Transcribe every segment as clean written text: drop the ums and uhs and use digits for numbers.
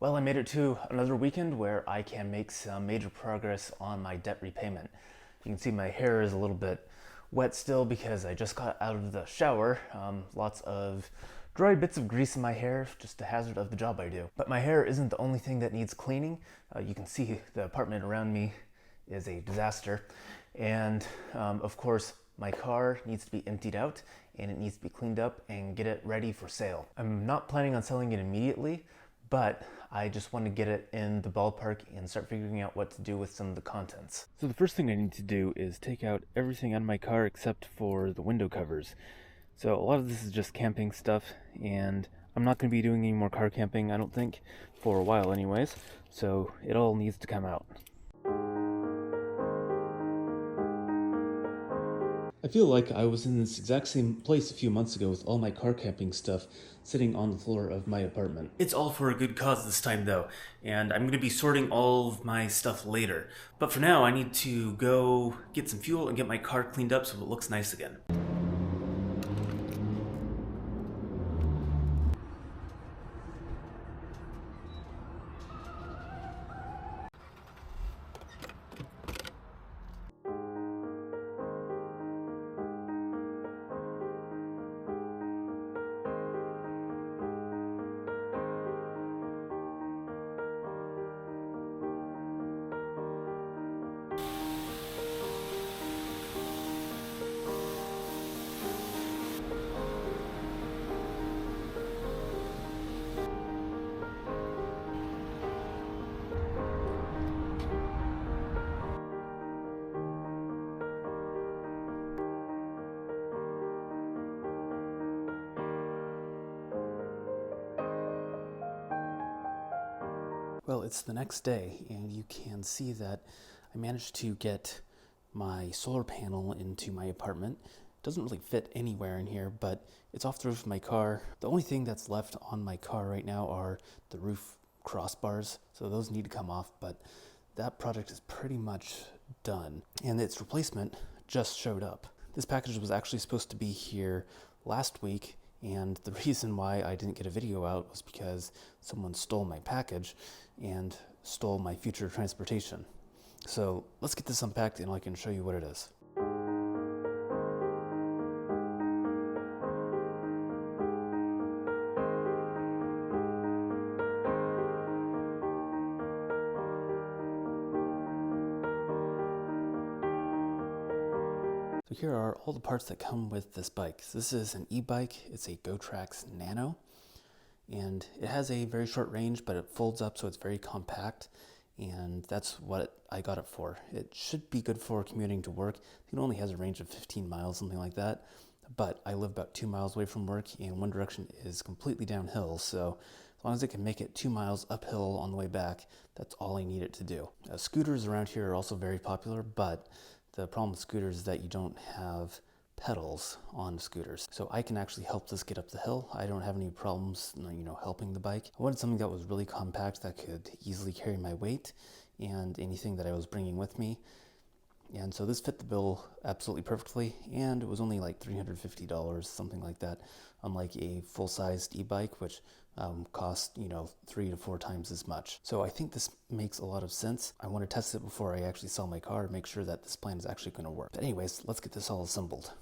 Well, I made it to another weekend where I can make some major progress on my debt repayment. You can see my hair is a little bit wet still because I just got out of the shower. Lots of dry bits of grease in my hair, just a hazard of the job I do. But my hair isn't the only thing that needs cleaning. You can see the apartment around me is a disaster. And of course, my car needs to be emptied out and it needs to be cleaned up and get it ready for sale. I'm not planning on selling it immediately, but I just want to get it in the ballpark and start figuring out what to do with some of the contents. So the first thing I need to do is take out everything out of my car except for the window covers. So a lot of this is just camping stuff, and I'm not going to be doing any more car camping, I don't think, for a while anyways, so it all needs to come out. I feel like I was in this exact same place a few months ago with all my car camping stuff sitting on the floor of my apartment. It's all for a good cause this time though, and I'm going to be sorting all of my stuff later. But for now, I need to go get some fuel and get my car cleaned up so it looks nice again. Well, it's the next day, and you can see that I managed to get my solar panel into my apartment. It doesn't really fit anywhere in here, but it's off the roof of my car. The only thing that's left on my car right now are the roof crossbars, so those need to come off, but that project is pretty much done, and its replacement just showed up. This package was actually supposed to be here last week, and the reason why I didn't get a video out was because someone stole my package and stole my future transportation. So let's get this unpacked and I can show you what it is. So here are all the parts that come with this bike. So this is an e-bike. It's a GoTrax Nano, and it has a very short range, but it folds up so it's very compact, and that's what I got it for. It should be good for commuting to work. It only has a range of 15 miles, something like that, but I live about 2 miles away from work, and one direction is completely downhill, so as long as it can make it 2 miles uphill on the way back, that's all I need it to do. Scooters around here are also very popular, but the problem with scooters is that you don't have pedals on scooters. So I can actually help this get up the hill. I don't have any problems, helping the bike. I wanted something that was really compact that could easily carry my weight and anything that I was bringing with me. And so this fit the bill absolutely perfectly, and it was only like $350, something like that, unlike a full-sized e-bike, which cost 3 to 4 times as much. So I think this makes a lot of sense. I want to test it before I actually sell my car to make sure that this plan is actually going to work. But anyways, let's get this all assembled.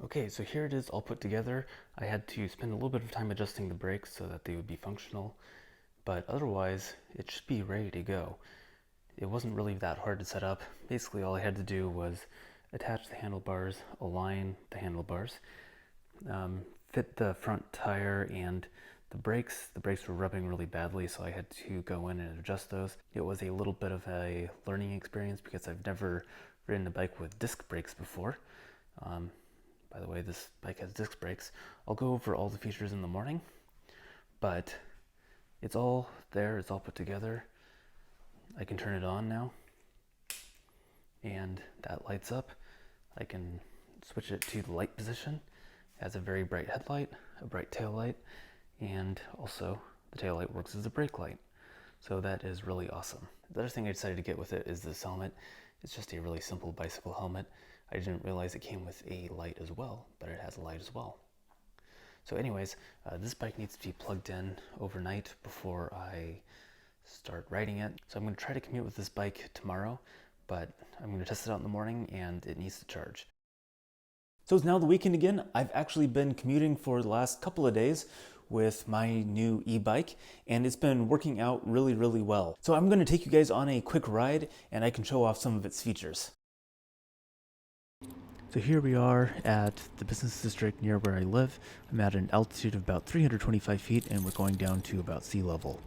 Okay, so here it is all put together. I had to spend a little bit of time adjusting the brakes so that they would be functional, but otherwise it should be ready to go. It wasn't really that hard to set up. Basically all I had to do was attach the handlebars, align the handlebars, fit the front tire and the brakes. The brakes were rubbing really badly, so I had to go in and adjust those. It was a little bit of a learning experience because I've never ridden a bike with disc brakes before. By the way, this bike has disc brakes. I'll go over all the features in the morning, but it's all there, it's all put together. I can turn it on now. and that lights up. I can switch it to the light position. It has a very bright headlight, a bright tail light, and also the tail light works as a brake light. So that is really awesome. The other thing I decided to get with it is this helmet. It's just a really simple bicycle helmet. I didn't realize it came with a light as well, but it has a light as well. So anyways, this bike needs to be plugged in overnight before I start riding it. So I'm going to try to commute with this bike tomorrow, but I'm going to test it out in the morning and it needs to charge. So it's now the weekend again. I've actually been commuting for the last couple of days with my new e-bike, and it's been working out really, really well. So I'm going to take you guys on a quick ride and I can show off some of its features. So here we are at the business district near where I live. I'm at an altitude of about 325 feet and we're going down to about sea level.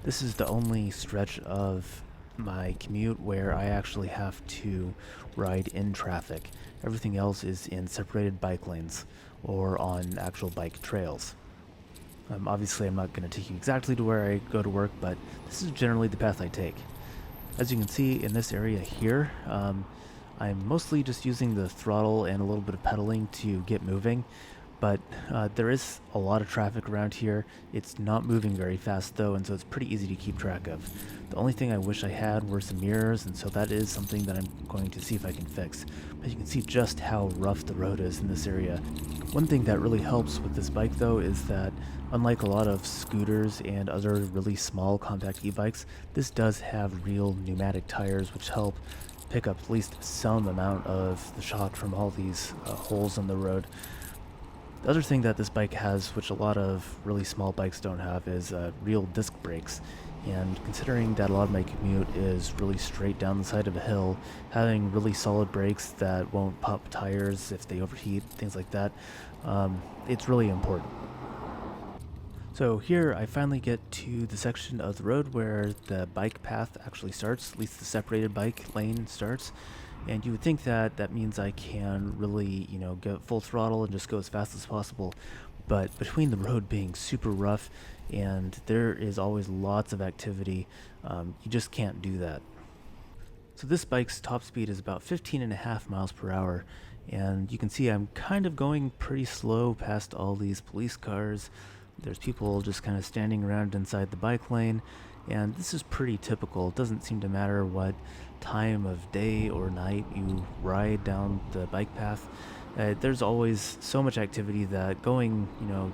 This is the only stretch of my commute where I actually have to ride in traffic. Everything else is in separated bike lanes or on actual bike trails. Obviously I'm not going to take you exactly to where I go to work, but this is generally the path I take. As you can see in this area here, I'm mostly just using the throttle and a little bit of pedaling to get moving, but there is a lot of traffic around here. It's not moving very fast though, and so it's pretty easy to keep track of. The only thing I wish I had were some mirrors, and so that is something that I'm going to see if I can fix. But you can see just how rough the road is in this area. One thing that really helps with this bike though is that unlike a lot of scooters and other really small compact e-bikes, this does have real pneumatic tires which help pick up at least some amount of the shock from all these holes in the road. The other thing that this bike has, which a lot of really small bikes don't have, is real disc brakes. And considering that a lot of my commute is really straight down the side of a hill, having really solid brakes that won't pop tires if they overheat, things like that, it's really important. So here I finally get to the section of the road where the bike path actually starts, at least the separated bike lane starts. And you would think that that means I can really, get full throttle and just go as fast as possible. But between the road being super rough and there is always lots of activity, you just can't do that. So this bike's top speed is about 15.5 miles per hour. And you can see I'm kind of going pretty slow past all these police cars. There's people just kind of standing around inside the bike lane, and this is pretty typical. It doesn't seem to matter what time of day or night you ride down the bike path. There's always so much activity that going,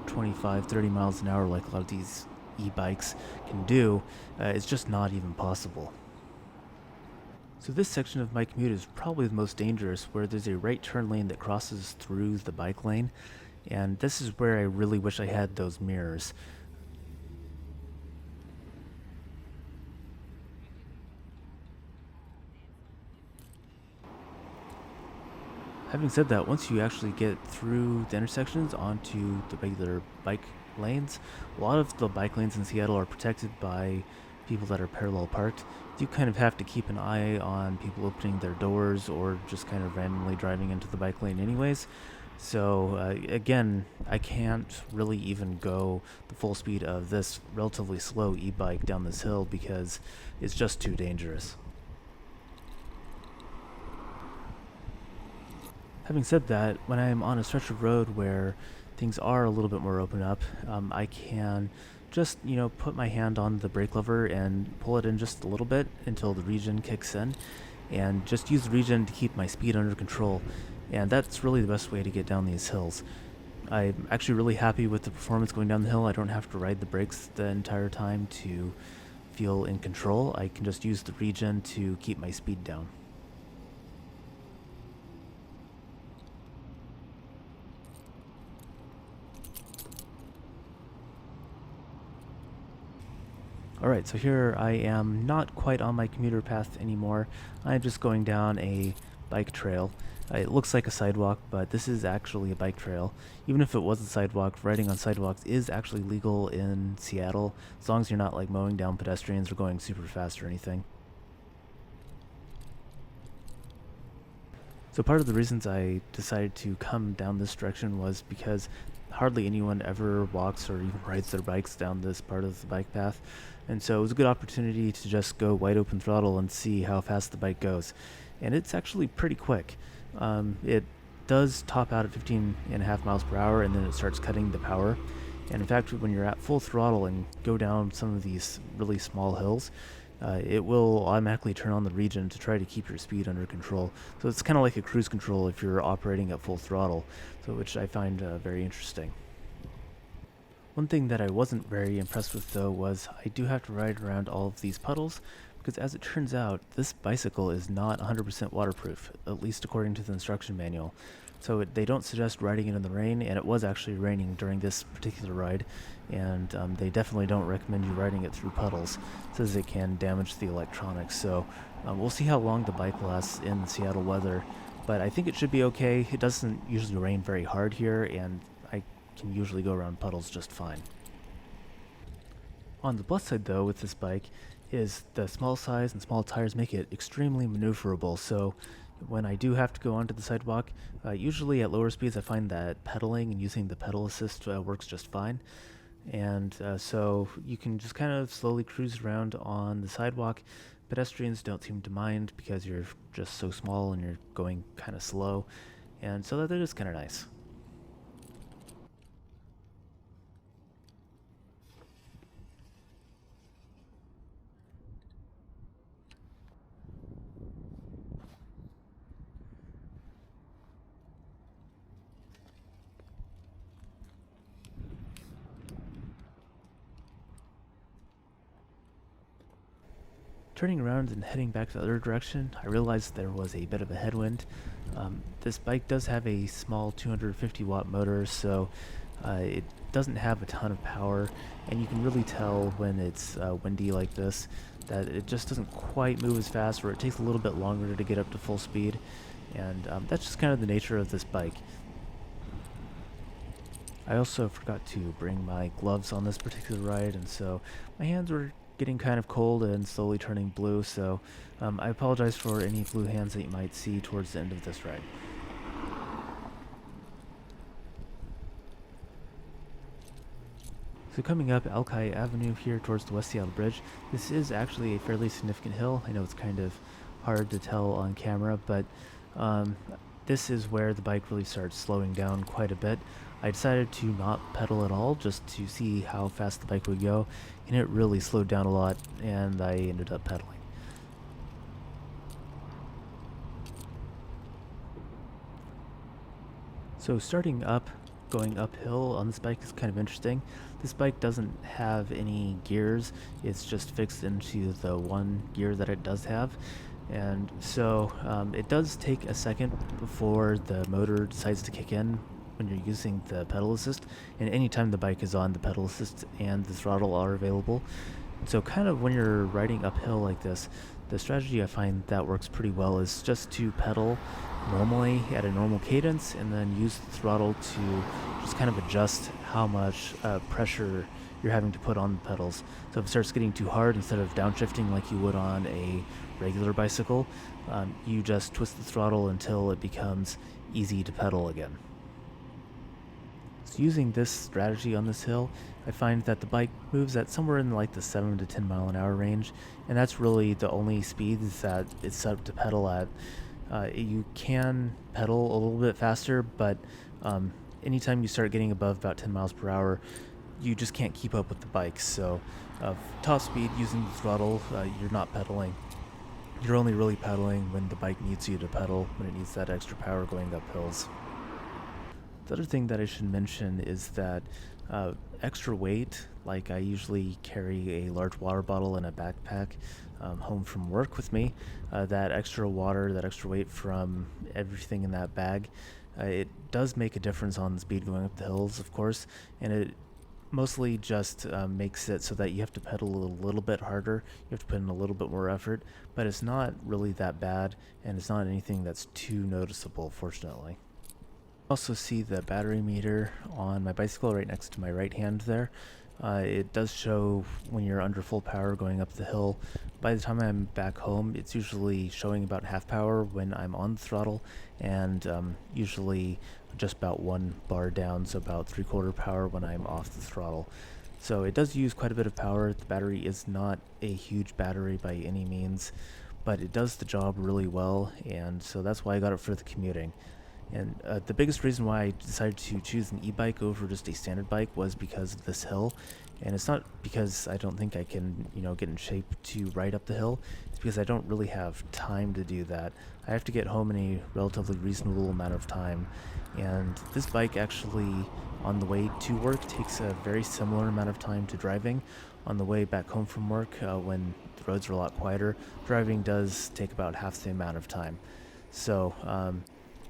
25, 30 miles an hour like a lot of these e-bikes can do, is just not even possible. So this section of my commute is probably the most dangerous, where there's a right turn lane that crosses through the bike lane. And this is where I really wish I had those mirrors. Having said that, once you actually get through the intersections onto the regular bike lanes, a lot of the bike lanes in Seattle are protected by people that are parallel parked. You kind of have to keep an eye on people opening their doors or just kind of randomly driving into the bike lane anyways. So again, I can't really even go the full speed of this relatively slow e-bike down this hill because it's just too dangerous. Having said that, when I'm on a stretch of road where things are a little bit more open up, I can just, put my hand on the brake lever and pull it in just a little bit until the regen kicks in, and just use the regen to keep my speed under control. And that's really the best way to get down these hills. I'm actually really happy with the performance going down the hill. I don't have to ride the brakes the entire time to feel in control. I can just use the regen to keep my speed down. Alright, so here I am not quite on my commuter path anymore. I'm just going down a bike trail. It looks like a sidewalk, but this is actually a bike trail. Even if it was a sidewalk, riding on sidewalks is actually legal in Seattle, as long as you're not like mowing down pedestrians or going super fast or anything. So part of the reasons I decided to come down this direction was because hardly anyone ever walks or even rides their bikes down this part of the bike path, and so it was a good opportunity to just go wide open throttle and see how fast the bike goes. And it's actually pretty quick. It does top out at 15.5 miles per hour, and then it starts cutting the power. And in fact, when you're at full throttle and go down some of these really small hills, it will automatically turn on the regen to try to keep your speed under control. So it's kind of like a cruise control if you're operating at full throttle, so which I find very interesting. One thing that I wasn't very impressed with though was I do have to ride around all of these puddles, because as it turns out, this bicycle is not 100% waterproof, at least according to the instruction manual. So they don't suggest riding it in the rain, and it was actually raining during this particular ride, and they definitely don't recommend you riding it through puddles. It says it can damage the electronics, so we'll see how long the bike lasts in the Seattle weather, but I think it should be okay. It doesn't usually rain very hard here, and I can usually go around puddles just fine. On the plus side though with this bike is the small size and small tires make it extremely maneuverable, so when I do have to go onto the sidewalk, usually at lower speeds I find that pedaling and using the pedal assist works just fine. And so you can just kind of slowly cruise around on the sidewalk. Pedestrians don't seem to mind because you're just so small and you're going kind of slow, and so that is kind of nice. Turning around and heading back the other direction, I realized there was a bit of a headwind. This bike does have a small 250 watt motor, so it doesn't have a ton of power, and you can really tell when it's windy like this that it just doesn't quite move as fast, or it takes a little bit longer to get up to full speed, and that's just kind of the nature of this bike. I also forgot to bring my gloves on this particular ride, and so my hands were getting kind of cold and slowly turning blue, so I apologize for any blue hands that you might see towards the end of this ride. So coming up Alki Avenue here towards the West Seattle Bridge, this is actually a fairly significant hill. I know it's kind of hard to tell on camera, but this is where the bike really starts slowing down quite a bit. I decided to not pedal at all just to see how fast the bike would go, and it really slowed down a lot, and I ended up pedaling. So starting up, going uphill on this bike is kind of interesting. This bike doesn't have any gears, it's just fixed into the one gear that it does have. And so it does take a second before the motor decides to kick in when you're using the pedal assist, and anytime the bike is on, the pedal assist and the throttle are available. So kind of when you're riding uphill like this, the strategy I find that works pretty well is just to pedal normally at a normal cadence and then use the throttle to just kind of adjust how much pressure you're having to put on the pedals. So if it starts getting too hard, instead of downshifting like you would on a regular bicycle, you just twist the throttle until it becomes easy to pedal again. So using this strategy on this hill, I find that the bike moves at somewhere in like the 7 to 10 mile an hour range, and that's really the only speeds that it's set up to pedal at. You can pedal a little bit faster, but anytime you start getting above about 10 miles per hour, you just can't keep up with the bike. So top speed using the throttle, you're not pedaling. You're only really pedaling when the bike needs you to pedal, when it needs that extra power going up hills. The other thing that I should mention is that extra weight, like I usually carry a large water bottle and a backpack home from work with me, that extra water, that extra weight from everything in that bag, it does make a difference on the speed going up the hills, of course, and it mostly just makes it so that you have to pedal a little bit harder, you have to put in a little bit more effort, but it's not really that bad, and it's not anything that's too noticeable, fortunately. Also see the battery meter on my bicycle right next to my right hand there. It does show when you're under full power going up the hill by the time I'm back home, it's usually showing about half power when I'm on the throttle, and usually just about 1 bar down, so about 3/4 power when I'm off the throttle. So it does use quite a bit of power. The battery is not a huge battery by any means, but it does the job really well, and so that's why I got it for the commuting. And the biggest reason why I decided to choose an e-bike over just a standard bike was because of this hill. And it's not because I don't think I can, get in shape to ride up the hill. It's because I don't really have time to do that. I have to get home in a relatively reasonable amount of time. And this bike actually, on the way to work, takes a very similar amount of time to driving. On the way back home from work, when the roads are a lot quieter, driving does take about half the amount of time. So,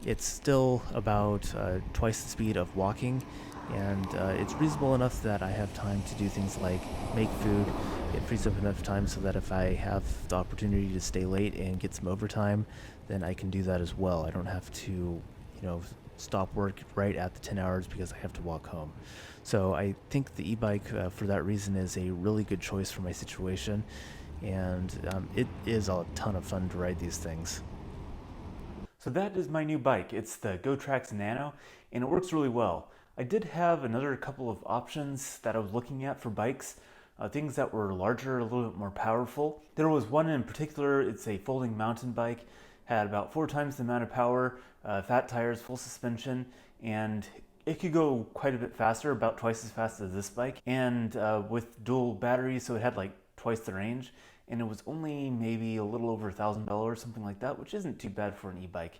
it's still about twice the speed of walking, and it's reasonable enough that I have time to do things like make food. It frees up enough time so that if I have the opportunity to stay late and get some overtime, then I can do that as well. I don't have to, stop work right at the 10 hours because I have to walk home. So I think the e-bike, for that reason, is a really good choice for my situation, and it is a ton of fun to ride these things. So that is my new bike. It's the GoTrax Nano, and it works really well. I did have another couple of options that I was looking at for bikes, things that were larger, a little bit more powerful. There was one in particular. It's a folding mountain bike, had about 4 times the amount of power, fat tires, full suspension, and it could go quite a bit faster, about twice as fast as this bike, and with dual batteries, so it had like twice the range, and it was only maybe a little over $1,000, something like that, which isn't too bad for an e-bike.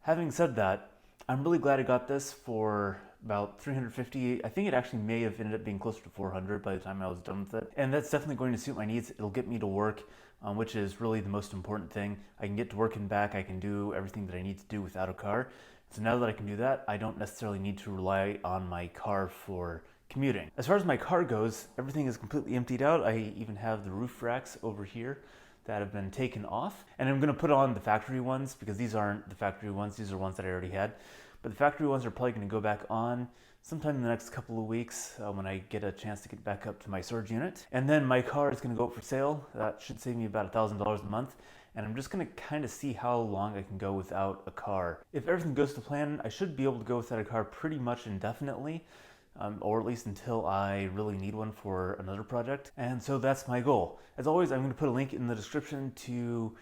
Having said that, I'm really glad I got this for about $350. I think it actually may have ended up being closer to $400 by the time I was done with it. And that's definitely going to suit my needs. It'll get me to work, which is really the most important thing. I can get to work and back. I can do everything that I need to do without a car. So now that I can do that, I don't necessarily need to rely on my car for commuting. As far as my car goes, everything is completely emptied out. I even have the roof racks over here that have been taken off. And I'm gonna put on the factory ones because these aren't the factory ones, these are ones that I already had. But the factory ones are probably gonna go back on sometime in the next couple of weeks when I get a chance to get back up to my storage unit. And then my car is gonna go up for sale. That should save me about $1,000 a month. And I'm just gonna kind of see how long I can go without a car. If everything goes to plan, I should be able to go without a car pretty much indefinitely. Or at least until I really need one for another project. And so that's my goal. As always, I'm going to put a link in the description to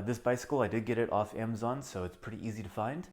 this bicycle. I did get it off Amazon, so it's pretty easy to find.